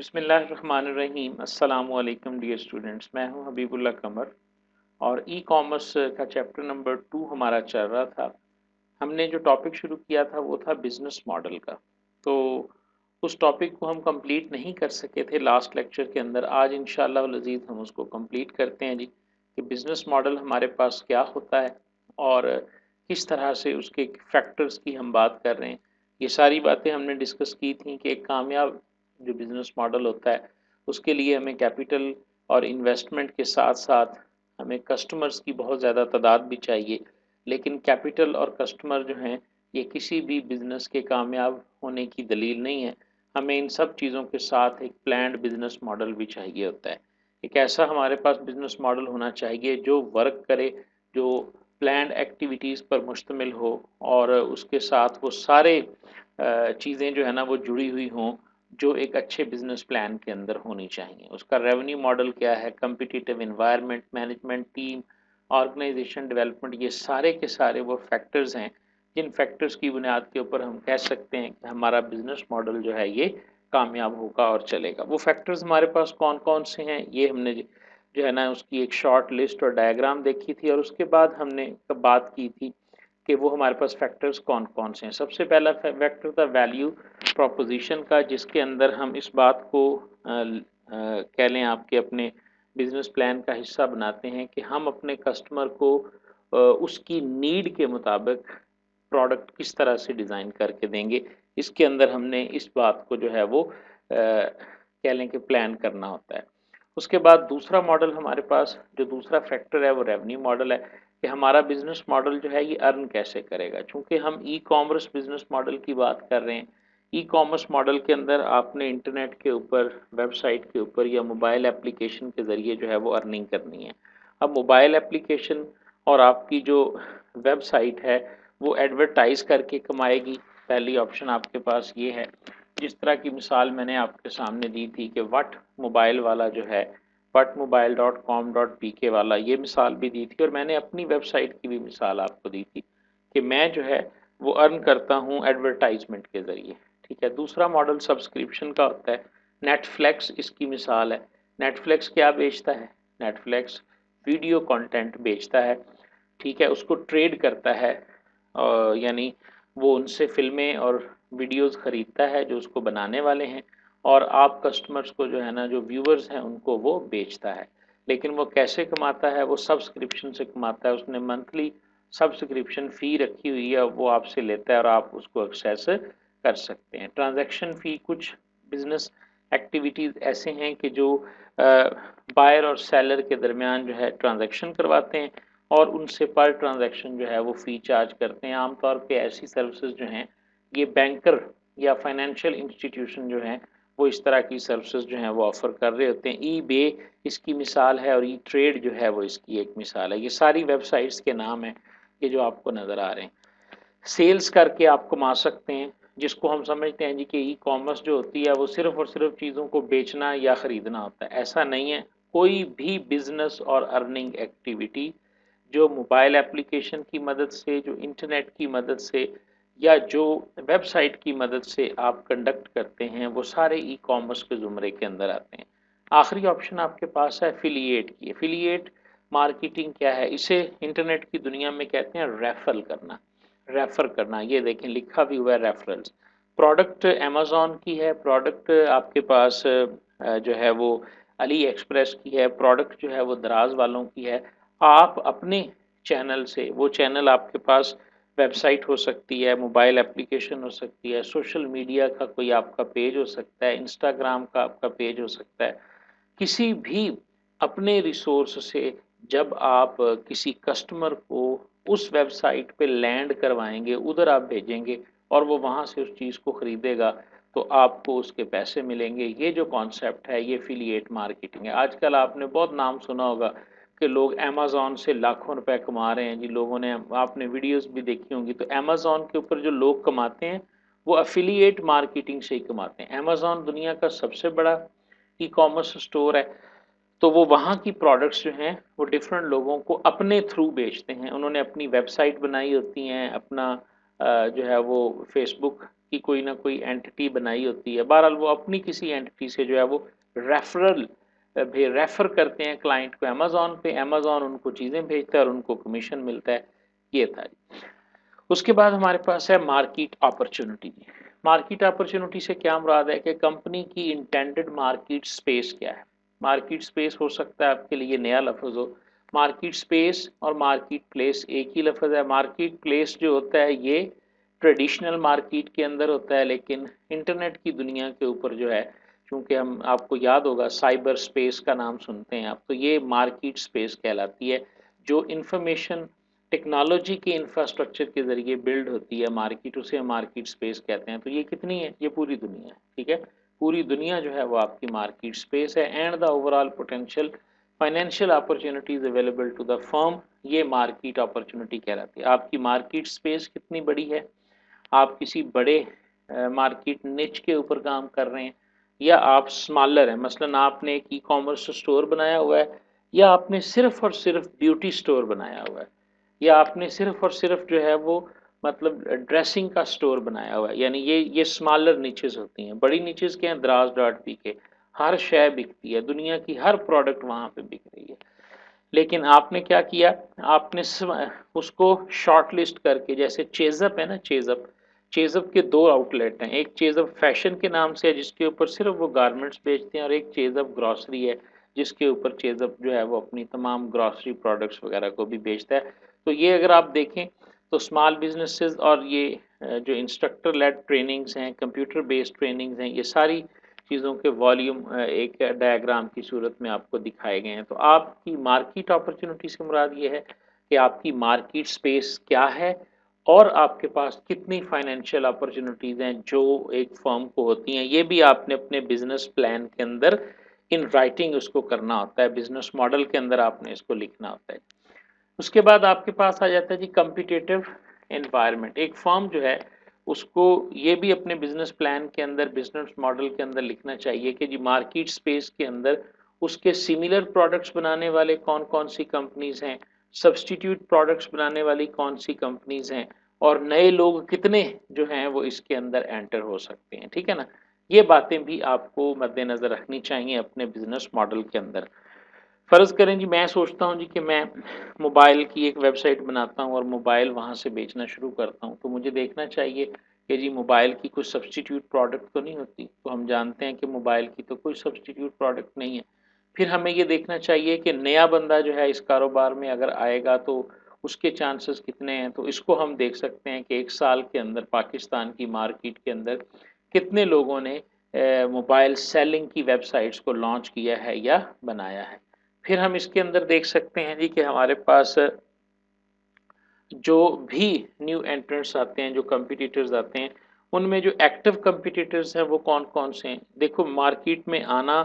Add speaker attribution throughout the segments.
Speaker 1: बिस्मिल्लाहिर्रहमानिर्रहीम अस्सलामु अलैकुम डियर स्टूडेंट्स। मैं हूं हबीबुल्लाह कमर और ई कॉमर्स का चैप्टर नंबर 2 हमारा चल रहा था। हमने जो टॉपिक शुरू किया था वो था बिजनेस मॉडल का। तो उस टॉपिक को हम कंप्लीट नहीं कर सके थे लास्ट लेक्चर के अंदर। आज इंशाअल्लाह वल अज़ीज़ हम उसको कंप्लीट करते हैं जी, कि बिजनेस मॉडल हमारे पास क्या होता है और किस तरह से उसके फैक्टर्स की हम बात कर रहे हैं। ये सारी बातें हमने डिस्कस की थी कि एक कामयाब जो बिज़नेस मॉडल होता है उसके लिए हमें कैपिटल और इन्वेस्टमेंट के साथ साथ हमें कस्टमर्स की बहुत ज़्यादा तादाद भी चाहिए। लेकिन कैपिटल और कस्टमर जो हैं ये किसी भी बिज़नेस के कामयाब होने की दलील नहीं है। हमें इन सब चीज़ों के साथ एक प्लान्ड बिज़नेस मॉडल भी चाहिए होता है। एक ऐसा हमारे पास बिज़नेस मॉडल होना चाहिए जो वर्क करे, जो प्लान्ड एक्टिविटीज़ पर मुश्तमिल हो और उसके साथ वो सारे चीज़ें जो है ना वो जुड़ी हुई हों जो एक अच्छे बिजनेस प्लान के अंदर होनी चाहिए। उसका रेवेन्यू मॉडल क्या है, competitive environment, management team, organisation development, ये सारे के सारे वो फैक्टर्स हैं जिन फैक्टर्स की बुनियाद के ऊपर हम कह सकते हैं कि हमारा बिजनेस मॉडल जो है ये कामयाब होगा और चलेगा। वो फैक्टर्स हमारे पास कौन कौन से हैं ये हमने जो है ना उसकी एक शॉर्ट लिस्ट और डायग्राम देखी थी और उसके बाद हमने बात की थी कि वो हमारे पास फैक्टर्स कौन-कौन से हैं। सबसे पहला फैक्टर था वैल्यू प्रोपोज़िशन का, जिसके अंदर हम इस बात को कह लें आपके अपने बिज़नेस प्लान का हिस्सा बनाते हैं कि हम अपने कस्टमर को उसकी नीड के मुताबिक प्रोडक्ट किस तरह से डिज़ाइन करके देंगे। इसके अंदर हमने इस बात को जो है वो कह लें कि प्लान करना होता है। उसके बाद दूसरा मॉडल हमारे पास जो दूसरा फैक्टर है वो रेवेन्यू मॉडल है, कि हमारा बिजनेस मॉडल जो है ये अर्न कैसे करेगा। चूंकि हम ई कॉमर्स बिजनेस मॉडल की बात कर रहे हैं, ई कॉमर्स मॉडल के अंदर आपने इंटरनेट के ऊपर, वेबसाइट के ऊपर या मोबाइल एप्लीकेशन के ज़रिए जो है वो अर्निंग करनी है। अब मोबाइल एप्लीकेशन और आपकी जो वेबसाइट है वो एडवर्टाइज करके कमाएगी। पहली ऑप्शन आपके पास ये है। जिस तरह की मिसाल मैंने आपके सामने दी थी कि वट मोबाइल वाला जो है, whatmobile.com.pk वाला, ये मिसाल भी दी थी और मैंने अपनी वेबसाइट की भी मिसाल आपको दी थी कि मैं जो है वो अर्न करता हूँ एडवर्टाइजमेंट के ज़रिए। ठीक है। दूसरा मॉडल सब्सक्रिप्शन का होता है। नेटफ्लिक्स इसकी मिसाल है। नेटफ्लिक्स क्या बेचता है? नेटफ्लिक्स वीडियो कंटेंट बेचता है। ठीक है, उसको ट्रेड करता है यानी वो उनसे फ़िल्में और वीडियोज़ ख़रीदता है जो उसको बनाने वाले हैं और आप कस्टमर्स को जो है ना, जो व्यूअर्स हैं उनको वो बेचता है। लेकिन वो कैसे कमाता है? वो सब्सक्रिप्शन से कमाता है। उसने मंथली सब्सक्रिप्शन फ़ी रखी हुई है, वो आपसे लेता है और आप उसको एक्सेस कर सकते हैं। ट्रांज़ैक्शन फ़ी, कुछ बिज़नेस एक्टिविटीज़ ऐसे हैं कि जो बायर और सेलर के दरमियान जो है ट्रांज़ैक्शन करवाते हैं और उनसे पर ट्रांज़ैक्शन जो है वो फ़ी चार्ज करते हैं। आमतौर पे ऐसी सर्विसेज़ जो हैं ये बैंकर या फाइनेंशियल इंस्टीट्यूशन जो हैं वो इस तरह की सर्विसेज जो हैं वो ऑफ़र कर रहे होते हैं। ई बे इसकी मिसाल है और ई ट्रेड जो है वो इसकी एक मिसाल है। ये सारी वेबसाइट्स के नाम हैं ये जो आपको नज़र आ रहे हैं। सेल्स करके आप कमा सकते हैं, जिसको हम समझते हैं जी कि ई कॉमर्स जो होती है वो सिर्फ़ और सिर्फ़ चीज़ों को बेचना या ख़रीदना होता है। ऐसा नहीं है। कोई भी बिज़नेस और अर्निंग एक्टिविटी जो मोबाइल एप्लीकेशन की मदद से, जो इंटरनेट की मदद से या जो वेबसाइट की मदद से आप कंडक्ट करते हैं, वो सारे ई कॉमर्स के ज़ुमरे के अंदर आते हैं। आखिरी ऑप्शन आपके पास है एफिलिएट की। एफिलिएट मार्केटिंग क्या है? इसे इंटरनेट की दुनिया में कहते हैं रेफरल करना। रेफर करना, ये देखें लिखा भी हुआ है रेफरल्स। प्रोडक्ट अमेज़न की है, प्रोडक्ट आपके पास जो है वो अली एक्सप्रेस की है, प्रोडक्ट जो है वो दराज वालों की है। आप अपने चैनल से, वो चैनल आपके पास वेबसाइट हो सकती है, मोबाइल एप्लीकेशन हो सकती है, सोशल मीडिया का कोई आपका पेज हो सकता है, इंस्टाग्राम का आपका पेज हो सकता है। किसी भी अपने रिसोर्स से जब आप किसी कस्टमर को उस वेबसाइट पे लैंड करवाएँगे, उधर आप भेजेंगे और वो वहाँ से उस चीज़ को खरीदेगा, तो आपको उसके पैसे मिलेंगे। ये जो कॉन्सेप्ट है ये एफिलिएट मार्केटिंग है। आजकल आपने बहुत नाम सुना होगा कि लोग अमेज़न से लाखों रुपए कमा रहे हैं जी। लोगों ने, आपने वीडियोज़ भी देखी होंगी, तो अमेज़न के ऊपर जो लोग कमाते हैं वो एफिलिएट मार्केटिंग से ही कमाते हैं। अमेज़न दुनिया का सबसे बड़ा ई-कॉमर्स स्टोर है। तो वो वहाँ की प्रोडक्ट्स जो हैं वो डिफरेंट लोगों को अपने थ्रू बेचते हैं। उन्होंने अपनी वेबसाइट बनाई होती हैं, अपना जो है वो फेसबुक की कोई ना कोई एंटिटी बनाई होती है, बहरहाल वो अपनी किसी एंटिटी से जो है वो रेफरल रेफर करते हैं क्लाइंट को अमेजोन पे, अमेजोन उनको चीज़ें भेजता है और उनको कमीशन मिलता है। ये था जी। उसके बाद हमारे पास है मार्केट अपॉर्चुनिटी। मार्केट अपॉर्चुनिटी से क्या मुराद है कि कंपनी की इंटेंडेड मार्केट स्पेस क्या है। मार्केट स्पेस हो सकता है आपके लिए नया लफ्ज़ हो। मार्केट स्पेस और मार्केट प्लेस एक ही लफ्ज़ है। मार्केट प्लेस जो होता है ये ट्रेडिशनल मार्केट के अंदर होता है, लेकिन इंटरनेट की दुनिया के ऊपर जो है, क्योंकि हम आपको याद होगा साइबर स्पेस का नाम सुनते हैं आप, तो ये मार्केट स्पेस कहलाती है जो इंफॉर्मेशन टेक्नोलॉजी के इंफ्रास्ट्रक्चर के ज़रिए बिल्ड होती है मार्केट, उसे मार्केट स्पेस कहते हैं। तो ये कितनी है, ये पूरी दुनिया है, ठीक है। पूरी दुनिया जो है वो आपकी मार्केट स्पेस है। And the overall potential financial opportunities available to the firm, ये मार्केट अपॉर्चुनिटी कहलाती है। आपकी मार्केट स्पेस कितनी बड़ी है, आप किसी बड़े मार्केट निच के ऊपर काम कर रहे हैं या आप स्मॉलर हैं, मसलन आपने एक ई कॉमर्स स्टोर बनाया हुआ है या आपने सिर्फ और सिर्फ ब्यूटी स्टोर बनाया हुआ है या आपने सिर्फ और सिर्फ जो है वो मतलब ड्रेसिंग का स्टोर बनाया हुआ है, यानी ये स्मॉलर निचेस होती हैं। बड़ी निचेस क्या हैं, दराज डॉट पी के हर शय बिकती है, दुनिया की हर प्रोडक्ट वहाँ पे बिक रही है। लेकिन आपने क्या किया, आपने उसको शॉर्ट लिस्ट करके, जैसे चेजअप है ना, चेजअप चेजअप के दो आउटलेट हैं, एक चेजअप फैशन के नाम से है जिसके ऊपर सिर्फ वो गारमेंट्स बेचते हैं, और एक चेजअप ग्रॉसरी है जिसके ऊपर चेजअप जो है वो अपनी तमाम ग्रॉसरी प्रोडक्ट्स वगैरह को भी बेचता है। तो ये अगर आप देखें तो स्मॉल बिजनेसेस और ये जो इंस्ट्रक्टर लेड ट्रेनिंग्स हैं, कंप्यूटर बेस्ड ट्रेनिंग्स हैं, ये सारी चीज़ों के वॉल्यूम एक डायग्राम की सूरत में आपको दिखाए गए हैं। तो आपकी मार्केट अपॉर्चुनिटी से मुराद ये है कि आपकी मार्केट स्पेस क्या है और आपके पास कितनी फाइनेंशियल अपॉर्चुनिटीज़ हैं जो एक फर्म को होती हैं। ये भी आपने अपने बिजनेस प्लान के अंदर इन राइटिंग उसको करना होता है, बिजनेस मॉडल के अंदर आपने इसको लिखना होता है। उसके बाद आपके पास आ जाता है जी कम्पिटिटिव एनवायरनमेंट। एक फर्म जो है उसको ये भी अपने बिजनेस प्लान के अंदर, बिजनेस मॉडल के अंदर लिखना चाहिए कि जी मार्केट स्पेस के अंदर उसके सिमिलर प्रोडक्ट्स बनाने वाले कौन कौन सी कंपनीज हैं, सब्सटीट्यूट प्रोडक्ट्स बनाने वाली कौन सी कंपनीज हैं, और नए लोग कितने जो हैं वो इसके अंदर एंटर हो सकते हैं, ठीक है ना। ये बातें भी आपको मद्देनजर रखनी चाहिए अपने बिजनेस मॉडल के अंदर। फ़र्ज़ करें जी, मैं सोचता हूँ जी कि मैं मोबाइल की एक वेबसाइट बनाता हूँ और मोबाइल वहाँ से बेचना शुरू करता हूँ, तो मुझे देखना चाहिए कि जी मोबाइल की कुछ सब्स्टिट्यूट प्रोडक्ट तो नहीं होती। तो हम जानते हैं कि मोबाइल की तो कोई सब्स्टिट्यूट प्रोडक्ट नहीं है। फिर हमें ये देखना चाहिए कि नया बंदा जो है इस कारोबार में अगर आएगा तो उसके चांसेस कितने हैं। तो इसको हम देख सकते हैं कि 1 साल के अंदर पाकिस्तान की मार्केट के अंदर कितने लोगों ने मोबाइल सेलिंग की वेबसाइट्स को लॉन्च किया है या बनाया है। फिर हम इसके अंदर देख सकते हैं जी कि हमारे पास जो भी न्यू एंट्रेंट्स आते हैं, जो कम्पिटिटर्स आते हैं, उनमें जो एक्टिव कम्पिटिटर्स हैं वो कौन-कौन से हैं। देखो मार्केट में आना,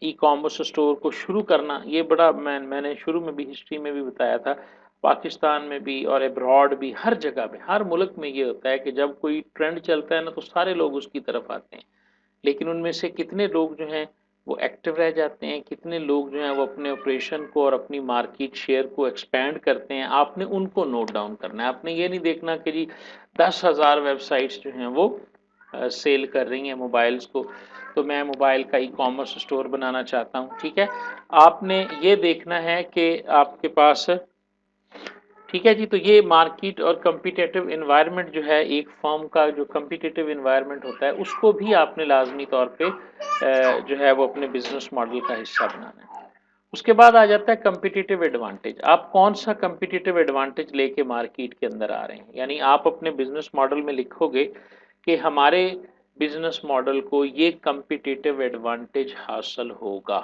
Speaker 1: ई कॉमर्स स्टोर को शुरू करना, ये बड़ा मैंने शुरू में भी हिस्ट्री में भी बताया था, पाकिस्तान में भी और अब्रॉड भी हर जगह पे, हर मुल्क में ये होता है कि जब कोई ट्रेंड चलता है ना तो सारे लोग उसकी तरफ आते हैं। लेकिन उनमें से कितने लोग जो हैं वो एक्टिव रह जाते हैं, कितने लोग जो हैं वो अपने ऑपरेशन को और अपनी मार्केट शेयर को एक्सपेंड करते हैं, आपने उनको नोट डाउन करना है। आपने ये नहीं देखना कि जी 10,000 वेबसाइट्स जो हैं वो सेल कर रही हैं मोबाइल्स को, तो मैं मोबाइल का ई कॉमर्स स्टोर बनाना चाहता हूँ, ठीक है। आपने ये देखना है कि आपके पास, ठीक है जी। तो ये मार्केट और कम्पिटिटिव एनवायरनमेंट जो है, एक फर्म का जो कम्पिटिटिव एनवायरनमेंट होता है उसको भी आपने लाजमी तौर पे जो है वो अपने बिजनेस मॉडल का हिस्सा बनाना है। उसके बाद आ जाता है कम्पिटिटिव एडवांटेज। आप कौन सा कम्पिटिटिव एडवांटेज लेके मार्केट के अंदर आ रहे हैं, यानी आप अपने बिजनेस मॉडल में लिखोगे कि हमारे बिजनेस मॉडल को ये कम्पिटिटिव एडवांटेज हासिल होगा,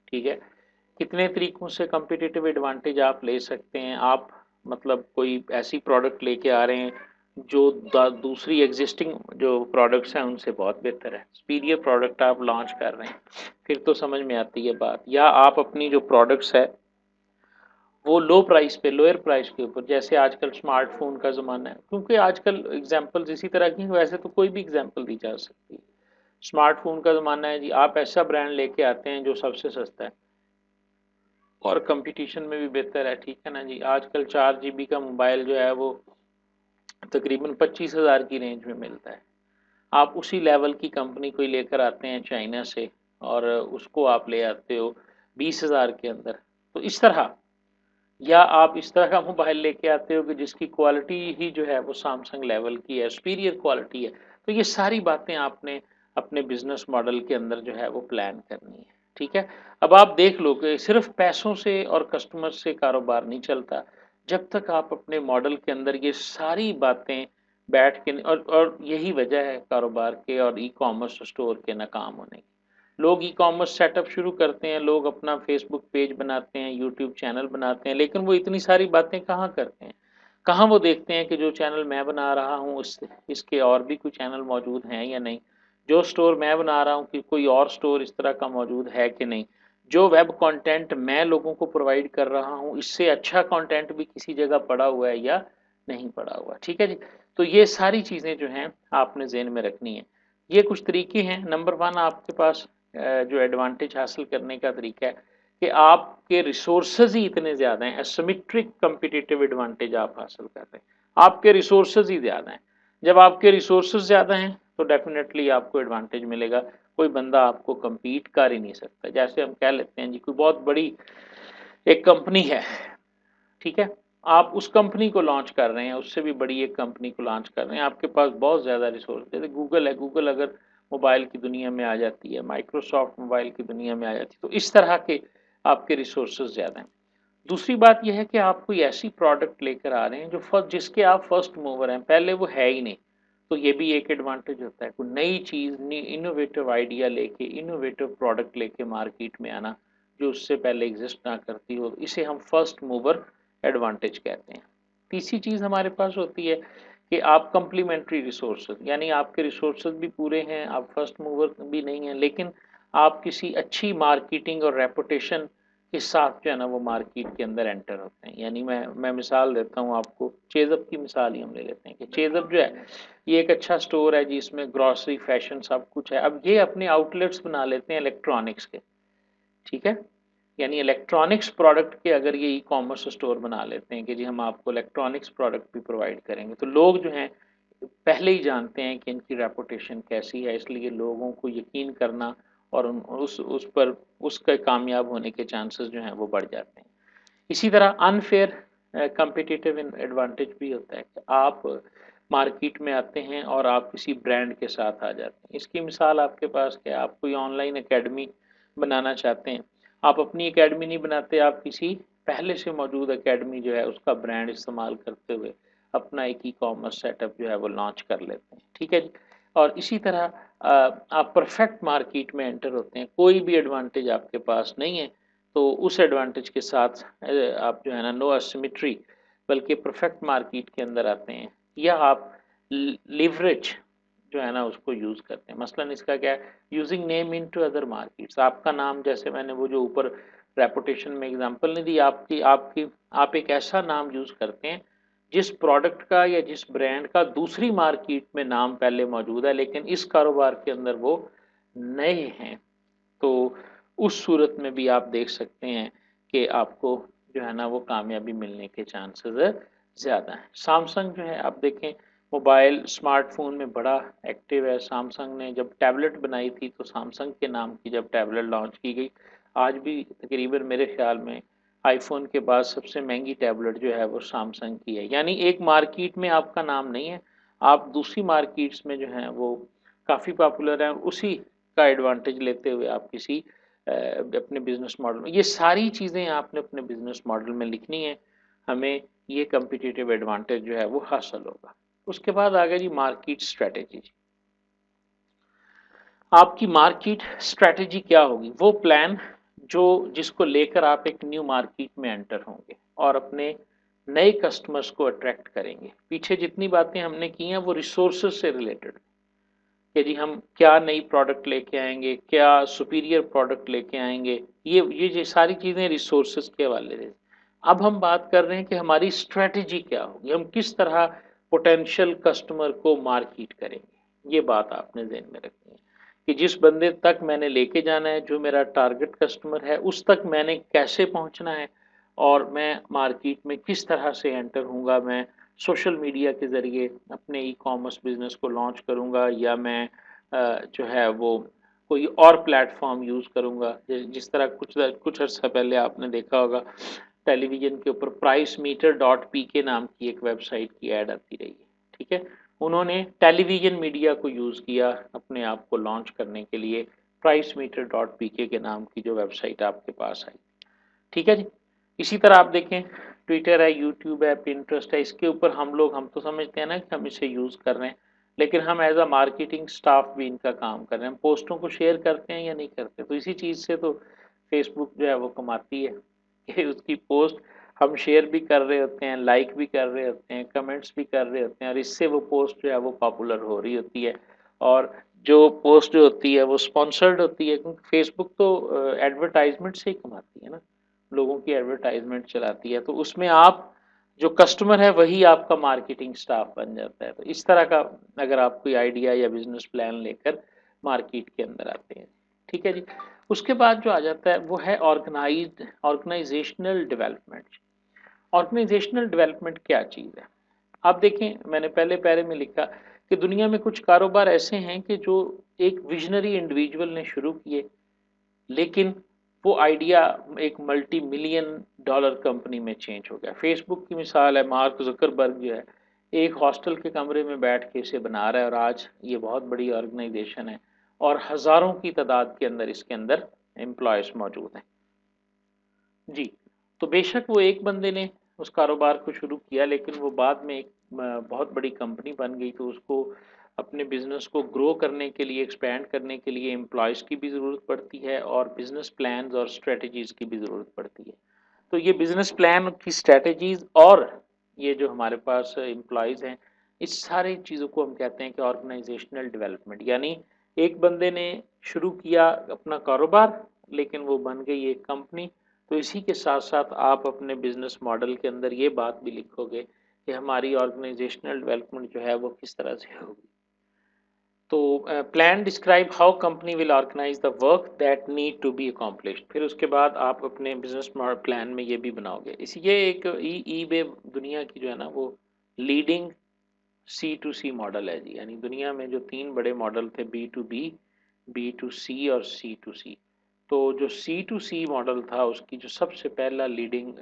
Speaker 1: ठीक है। कितने तरीकों से कम्पिटिटिव एडवांटेज आप ले सकते हैं। आप मतलब कोई ऐसी प्रोडक्ट लेके आ रहे हैं जो दूसरी एग्जिस्टिंग जो प्रोडक्ट्स हैं उनसे बहुत बेहतर है, सुपीरियर प्रोडक्ट आप लॉन्च कर रहे हैं, फिर तो समझ में आती है बात। या आप अपनी जो प्रोडक्ट्स है वो लो प्राइस पे, लोअर प्राइस के ऊपर, जैसे आजकल स्मार्टफोन का ज़माना है, क्योंकि आजकल एग्जांपल्स इसी तरह की हैं, वैसे तो कोई भी एग्जांपल दी जा सकती है। स्मार्टफोन का ज़माना है जी, आप ऐसा ब्रांड लेके आते हैं जो सबसे सस्ता है और कंपटीशन में भी बेहतर है, ठीक है ना जी। आजकल 4 GB का मोबाइल जो है वो तकरीबन 25,000 की रेंज में मिलता है। आप उसी लेवल की कंपनी कोई लेकर आते हैं चाइना से और उसको आप ले आते हो 20,000 के अंदर। तो इस तरह, या आप इस तरह का मोबाइल लेके आते हो कि जिसकी क्वालिटी ही जो है वो सैमसंग लेवल की है, सुपीरियर क्वालिटी है। तो ये सारी बातें आपने अपने बिजनेस मॉडल के अंदर जो है वो प्लान करनी है। ठीक है। अब आप देख लो कि सिर्फ पैसों से और कस्टमर से कारोबार नहीं चलता, जब तक आप अपने मॉडल के अंदर ये सारी बातें बैठ के, और यही वजह है कारोबार के और ई कॉमर्स स्टोर के नाकाम होने की। लोग ई कॉमर्स सेटअप शुरू करते हैं, लोग अपना फेसबुक पेज बनाते हैं, यूट्यूब चैनल बनाते हैं, लेकिन वो इतनी सारी बातें कहाँ करते हैं? कहाँ वो देखते हैं कि जो चैनल मैं बना रहा हूँ इसके और भी कोई चैनल मौजूद हैं या नहीं? जो स्टोर मैं बना रहा हूँ कि कोई और स्टोर इस तरह का मौजूद है कि नहीं? जो वेब कंटेंट मैं लोगों को प्रोवाइड कर रहा हूँ, इससे अच्छा कंटेंट भी किसी जगह पड़ा हुआ है या नहीं पड़ा हुआ? ठीक है जी। तो ये सारी चीज़ें जो हैं आपने ज़हन में रखनी है। ये कुछ तरीके हैं। नंबर 1 आपके पास जो एडवांटेज हासिल करने का तरीका है कि आपके रिसोर्सेज ही इतने ज़्यादा हैं, एसिमेट्रिक कॉम्पिटिटिव एडवांटेज आप हासिल कर रहे हैं। आपके रिसोर्सेज ही ज़्यादा हैं। जब आपके रिसोर्सेज ज़्यादा हैं तो डेफिनेटली आपको एडवांटेज मिलेगा। कोई बंदा आपको कम्पीट कर ही नहीं सकता। जैसे हम कह लेते हैं जी, कोई बहुत बड़ी एक कंपनी है, ठीक है? आप उस कंपनी को लॉन्च कर रहे हैं, उससे भी बड़ी एक कंपनी को लॉन्च कर रहे हैं, आपके पास बहुत ज़्यादा रिसोर्स, जैसे गूगल है, गूगल अगर मोबाइल की दुनिया में आ जाती है, माइक्रोसॉफ्ट मोबाइल की दुनिया में आ जाती है, तो इस तरह के आपके रिसोर्सेज ज़्यादा हैं। दूसरी बात यह है कि आप कोई ऐसी प्रोडक्ट लेकर आ रहे हैं जो जिसके आप फर्स्ट मूवर हैं, पहले वो है ही नहीं, तो ये भी एक एडवांटेज होता है। कोई नई चीज़, इनोवेटिव आइडिया लेके, इनोवेटिव प्रोडक्ट लेके मार्केट में आना जो उससे पहले एग्जिस्ट ना करती हो, इसे हम फर्स्ट मूवर एडवांटेज कहते हैं। तीसरी चीज़ हमारे पास होती है कि आप कंप्लीमेंट्री रिसोर्सेज, यानी आपके रिसोर्सेज भी पूरे हैं, आप फर्स्ट मूवर भी नहीं हैं, लेकिन आप किसी अच्छी मार्केटिंग और रेपुटेशन के साथ जो है ना वो मार्केट के अंदर एंटर होते हैं। यानी मैं मिसाल देता हूँ आपको, चेज़अप की मिसाल ही हम ले लेते हैं कि चेज़अप जो है ये एक अच्छा स्टोर है जिसमें ग्रॉसरी, फैशन सब कुछ है। अब ये अपने आउटलेट्स बना लेते हैं इलेक्ट्रॉनिक्स के, ठीक है? यानी इलेक्ट्रॉनिक्स प्रोडक्ट के अगर ये ई कॉमर्स स्टोर बना लेते हैं कि जी हम आपको इलेक्ट्रॉनिक्स प्रोडक्ट भी प्रोवाइड करेंगे, तो लोग जो हैं पहले ही जानते हैं कि इनकी रेपुटेशन कैसी है, इसलिए लोगों को यकीन करना और उस पर उसके कामयाब होने के चांसेस जो हैं वो बढ़ जाते हैं। इसी तरह अनफेयर कॉम्पिटिटिव एडवांटेज भी होता है कि आप मार्केट में आते हैं और आप किसी ब्रांड के साथ आ जाते हैं। इसकी मिसाल आपके पास क्या है, आप कोई ऑनलाइन एकेडमी बनाना चाहते हैं, आप अपनी एकेडमी नहीं बनाते, आप किसी पहले से मौजूद एकेडमी जो है उसका ब्रांड इस्तेमाल करते हुए अपना एक ई कॉमर्स सेटअप जो है वो लॉन्च कर लेते हैं। ठीक है जी। और इसी तरह आप परफेक्ट मार्केट में एंटर होते हैं, कोई भी एडवांटेज आपके पास नहीं है, तो उस एडवांटेज के साथ आप जो है ना नो एसिमेट्री बल्कि परफेक्ट मार्केट के अंदर आते हैं, या आप लिवरेज जो है ना उसको यूज़ करते हैं। मसलन इसका क्या है, using name into other markets. आपका नाम, जैसे मैंने वो जो ऊपर रेपुटेशन में एग्जांपल नहीं दी, आपकी आपकी आप एक ऐसा नाम यूज़ करते हैं जिस प्रोडक्ट का या जिस ब्रांड का दूसरी मार्केट में नाम पहले मौजूद है, लेकिन इस कारोबार के अंदर वो नए हैं। तो उस सूरत में भी आप देख सकते हैं कि आपको जो है ना वो कामयाबी मिलने के चांसेस ज़्यादा हैं। सैमसंग जो है आप देखें मोबाइल स्मार्टफोन में बड़ा एक्टिव है। सैमसंग ने जब टैबलेट बनाई थी तो सैमसंग के नाम की जब टैबलेट लॉन्च की गई, आज भी तकरीबन मेरे ख्याल में आईफोन के बाद सबसे महंगी टैबलेट जो है वो सैमसंग की है। यानी एक मार्केट में आपका नाम नहीं है, आप दूसरी मार्केट्स में जो हैं वो काफ़ी पॉपुलर हैं, और उसी का एडवांटेज लेते हुए आप किसी अपने बिजनेस मॉडल में, ये सारी चीज़ें आपने अपने बिजनेस मॉडल में लिखनी है, हमें ये कम्पिटिटिव एडवांटेज जो है वो हासिल होगा। उसके बाद आ गया जी मार्केट स्ट्रेटेजी। आपकी मार्केट स्ट्रेटेजी क्या होगी, वो प्लान जो जिसको लेकर आप एक न्यू मार्केट में एंटर होंगे और अपने नए कस्टमर्स को अट्रैक्ट करेंगे। पीछे जितनी बातें हमने की हैं वो रिसोर्सेज से रिलेटेड, कि जी हम क्या नई प्रोडक्ट लेके आएंगे, क्या सुपीरियर प्रोडक्ट लेके आएंगे, ये सारी चीज़ें रिसोर्सेज के हवाले से। अब हम बात कर रहे हैं कि हमारी स्ट्रेटजी क्या होगी, हम किस तरह पोटेंशियल कस्टमर को मार्केट करेंगे। ये बात आपने ज़हन में रखनी है कि जिस बंदे तक मैंने लेके जाना है, जो मेरा टारगेट कस्टमर है, उस तक मैंने कैसे पहुंचना है और मैं मार्केट में किस तरह से एंटर होऊंगा, मैं सोशल मीडिया के ज़रिए अपने ई कॉमर्स बिजनेस को लॉन्च करूँगा, या मैं जो है वो कोई और प्लेटफॉर्म यूज़ करूँगा। जिस तरह कुछ अर्सा पहले आपने देखा होगा टेलीविज़न के ऊपर प्राइस मीटर डॉट पी के नाम की एक वेबसाइट की ऐड आती रही है, ठीक है। उन्होंने टेलीविज़न मीडिया को यूज़ किया अपने आप को लॉन्च करने के लिए, प्राइस मीटर डॉट पी के नाम की जो वेबसाइट आपके पास आई, ठीक है जी। इसी तरह आप देखें ट्विटर है, यूट्यूब है, पिंटरेस्ट है, इसके ऊपर हम तो समझते हैं ना कि हम इसे यूज़ कर रहे हैं, लेकिन हम एज अ मार्केटिंग स्टाफ भी इनका काम कर रहे हैं। हम पोस्टों को शेयर करते हैं या नहीं करते, तो इसी चीज़ से तो फेसबुक जो है वो कमाती है कि उसकी पोस्ट हम शेयर भी कर रहे होते हैं, लाइक भी कर रहे होते हैं, कमेंट्स भी कर रहे होते हैं, और इससे वो पोस्ट जो है वो पॉपुलर हो रही होती है। और जो पोस्ट जो होती है वो स्पॉन्सर्ड होती है, क्योंकि फेसबुक तो एडवर्टाइजमेंट से ही कमाती है ना, लोगों की एडवर्टाइजमेंट चलाती है, तो उसमें आप जो कस्टमर है वही आपका मार्केटिंग स्टाफ बन जाता है। तो इस तरह का अगर आप कोई आइडिया या बिजनेस प्लान लेकर मार्केट के अंदर आते हैं, ठीक है जी। उसके बाद जो आ जाता है वो है ऑर्गेनाइजेशनल डेवलपमेंट। ऑर्गेनाइजेशनल डेवलपमेंट क्या चीज़ है? आप देखें, मैंने पहले पैरे में लिखा कि दुनिया में कुछ कारोबार ऐसे हैं कि जो एक विजनरी इंडिविजुअल ने शुरू किए, लेकिन वो आइडिया एक मल्टी मिलियन डॉलर कंपनी में चेंज हो गया। फेसबुक की मिसाल है, मार्क जुकरबर्ग जो है एक हॉस्टल के कमरे में बैठ के इसे बना रहा है, और आज ये बहुत बड़ी ऑर्गेनाइजेशन है और हजारों की तादाद के अंदर इसके अंदर एम्प्लॉयज मौजूद हैं जी। तो बेशक वो एक बंदे ने उस कारोबार को शुरू किया, लेकिन वो बाद में एक बहुत बड़ी कंपनी बन गई, तो उसको अपने बिजनेस को ग्रो करने के लिए, एक्सपैंड करने के लिए एम्प्लॉयज़ की भी ज़रूरत पड़ती है, और बिजनेस प्लान्स और स्ट्रेटजीज़ की भी ज़रूरत पड़ती है। तो ये बिजनेस प्लान की स्ट्रेटजीज़ और ये जो हमारे पास एम्प्लॉयज़ हैं, इस सारी चीज़ों को हम कहते हैं कि ऑर्गेनाइजेशनल डेवलपमेंट। यानी एक बंदे ने शुरू किया अपना कारोबार, लेकिन वो बन गई एक कंपनी। तो इसी के साथ-साथ आप अपने बिज़नेस मॉडल के अंदर ये बात भी लिखोगे कि हमारी ऑर्गेनाइजेशनल डेवलपमेंट जो है वो किस तरह से होगी। तो plan describe how company will organise the work that need to be accomplished. फिर उसके बाद आप अपने बिजनेस प्लान में ये भी बनाओगे। इसी ये एक ई बे दुनिया की जो है ना वो leading C to C model है जी। यानी दुनिया में जो 3 बड़े मॉडल थे, बी टू सी और सी टू सी। तो जो सी टू सी मॉडल था उसकी जो सबसे पहला लीडिंग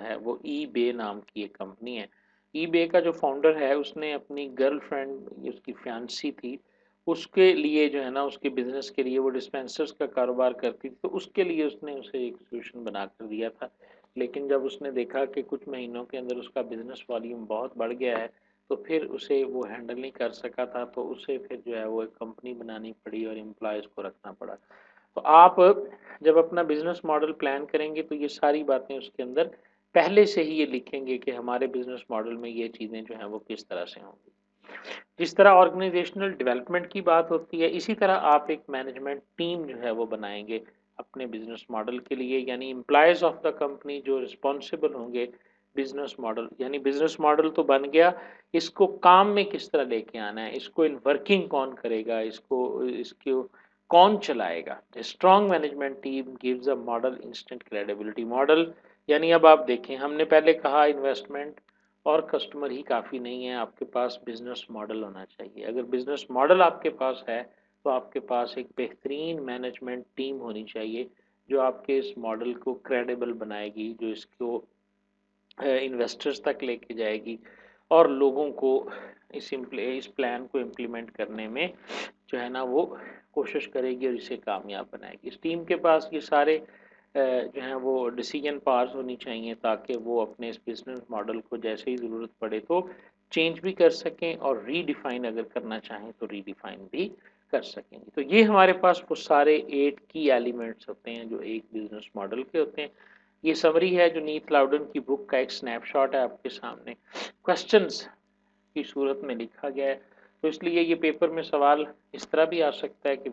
Speaker 1: है वो ई बे नाम की एक कंपनी है। ई बे का जो फाउंडर है उसने अपनी गर्लफ्रेंड, उसकी फियांसी थी, उसके लिए जो है ना उसके बिजनेस के लिए, वो डिस्पेंसर्स का कारोबार करती थी, तो उसके लिए उसने उसे एक सोल्यूशन बना कर दिया था। लेकिन जब उसने देखा कि कुछ महीनों के अंदर उसका बिजनेस वॉल्यूम बहुत बढ़ गया है, तो फिर उसे वो हैंडल नहीं कर सका था, तो उसे फिर जो है वो एक कंपनी बनानी पड़ी और एम्प्लॉयज़ को रखना पड़ा। तो आप जब अपना बिजनेस मॉडल प्लान करेंगे तो ये सारी बातें उसके अंदर पहले से ही ये लिखेंगे कि हमारे बिजनेस मॉडल में ये चीज़ें जो हैं वो किस तरह से होंगी। जिस तरह ऑर्गेनाइजेशनल डेवलपमेंट की बात होती है, इसी तरह आप एक मैनेजमेंट टीम जो है वो बनाएंगे अपने बिजनेस मॉडल के लिए। यानी एम्प्लॉयज़ ऑफ द कंपनी जो रिस्पॉन्सिबल होंगे बिजनेस मॉडल, यानी बिजनेस मॉडल तो बन गया, इसको काम में किस तरह लेके आना है, इसको इन वर्किंग कौन करेगा, इसको कौन चलाएगा। Strong management team gives a model instant credibility. Model यानी अब आप देखें, हमने पहले कहा इन्वेस्टमेंट और कस्टमर ही काफ़ी नहीं है, आपके पास बिजनेस मॉडल होना चाहिए। अगर बिजनेस मॉडल आपके पास है तो आपके पास एक बेहतरीन मैनेजमेंट टीम होनी चाहिए जो आपके इस मॉडल को क्रेडिबल बनाएगी, जो इसको इन्वेस्टर्स तक लेके जाएगी, और लोगों को इस प्लान को इम्प्लीमेंट करने में जो है ना वो कोशिश करेगी और इसे कामयाब बनाएगी। इस टीम के पास ये सारे जो हैं वो डिसीजन पावर्स होनी चाहिए, ताकि वो अपने इस बिजनेस मॉडल को जैसे ही ज़रूरत पड़े तो चेंज भी कर सकें, और रीडिफाइन अगर करना चाहें तो रीडिफाइन भी कर सकेंगे। तो ये हमारे पास वो सारे 8 की एलिमेंट्स होते हैं जो एक बिजनेस मॉडल के होते हैं। ये समरी है जो नीथ लाउडन की बुक का एक स्नैपशॉट है आपके सामने, क्वेश्चंस की सूरत में लिखा गया है। तो इसलिए ये पेपर में सवाल इस तरह भी आ सकता है कि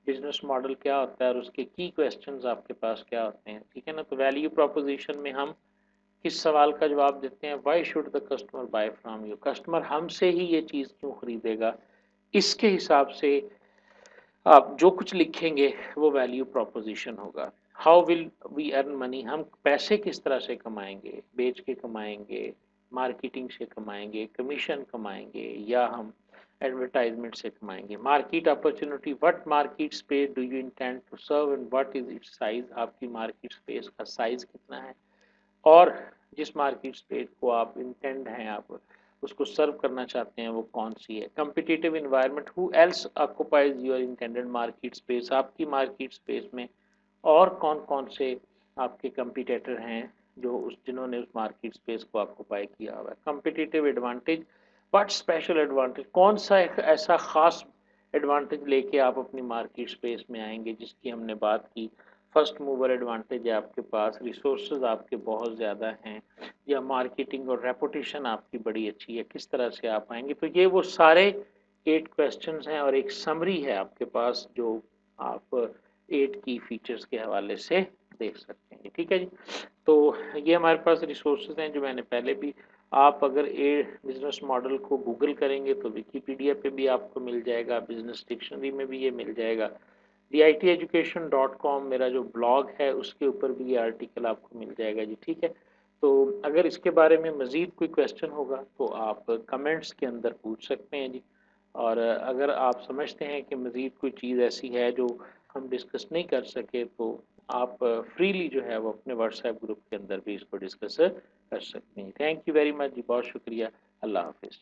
Speaker 1: बिजनेस मॉडल क्या होता है और उसके की क्वेश्चंस आपके पास क्या होते हैं, ठीक है ना। तो वैल्यू प्रोपोजिशन में हम किस सवाल का जवाब देते हैं, why should the customer bye from you, customer हमसे ही ये चीज़ क्यों खरीदेगा, इसके हिसाब से आप जो कुछ लिखेंगे वो वैल्यू प्रोपोजिशन होगा। How will we earn money, हम पैसे किस तरह से कमाएंगे, बेच के कमाएंगे, मार्केटिंग से कमाएंगे, कमीशन कमाएंगे, या हम एडवर्टाइजमेंट से कमाएंगे। Market opportunity, what market space do you intend to serve and what is its size, आपकी मार्केट स्पेस का साइज कितना है, और जिस मार्केट स्पेस को आप इंटेंड हैं, आप उसको सर्व करना चाहते हैं, वो कौन सी है। Competitive environment, who else occupies your intended market space, आपकी मार्केट स्पेस में और कौन कौन से आपके कंपिटेटर हैं जो उस जिन्होंने उस मार्केट स्पेस को ऑक्युपाई किया हुआ है। Competitive advantage, what special advantage, कौन सा एक ऐसा खास एडवांटेज लेके आप अपनी मार्केट स्पेस में आएंगे जिसकी हमने बात की। फर्स्ट मूवर एडवांटेज है आपके पास, रिसोर्सेज आपके बहुत ज़्यादा हैं, या मार्केटिंग और रेपुटेशन आपकी बड़ी अच्छी है, किस तरह से आप आएंगे। तो ये वो सारे 8 क्वेश्चंस हैं और एक समरी है आपके पास जो आप 8 की फीचर्स के हवाले से देख सकते हैं। ठीक है जी, तो ये हमारे पास रिसोर्सेज हैं जो मैंने पहले भी, आप अगर ए बिजनेस मॉडल को गूगल करेंगे तो विकीपीडिया पे भी आपको मिल जाएगा, बिजनेस डिक्शनरी में भी ये मिल जाएगा, theiteducation.com मेरा जो ब्लॉग है उसके ऊपर भी ये आर्टिकल आपको मिल जाएगा जी। ठीक है, तो अगर इसके बारे में मज़ीद कोई क्वेश्चन होगा तो आप कमेंट्स के अंदर पूछ सकते हैं जी। और अगर आप समझते हैं कि मज़ीद कोई चीज़ ऐसी है जो हम डिस्कस नहीं कर सके तो आप फ्रीली जो है वो अपने व्हाट्सएप ग्रुप के अंदर भी इसको डिस्कस कर सकते हैं। थैंक यू वेरी मच जी, बहुत शुक्रिया। अल्लाह हाफिज़।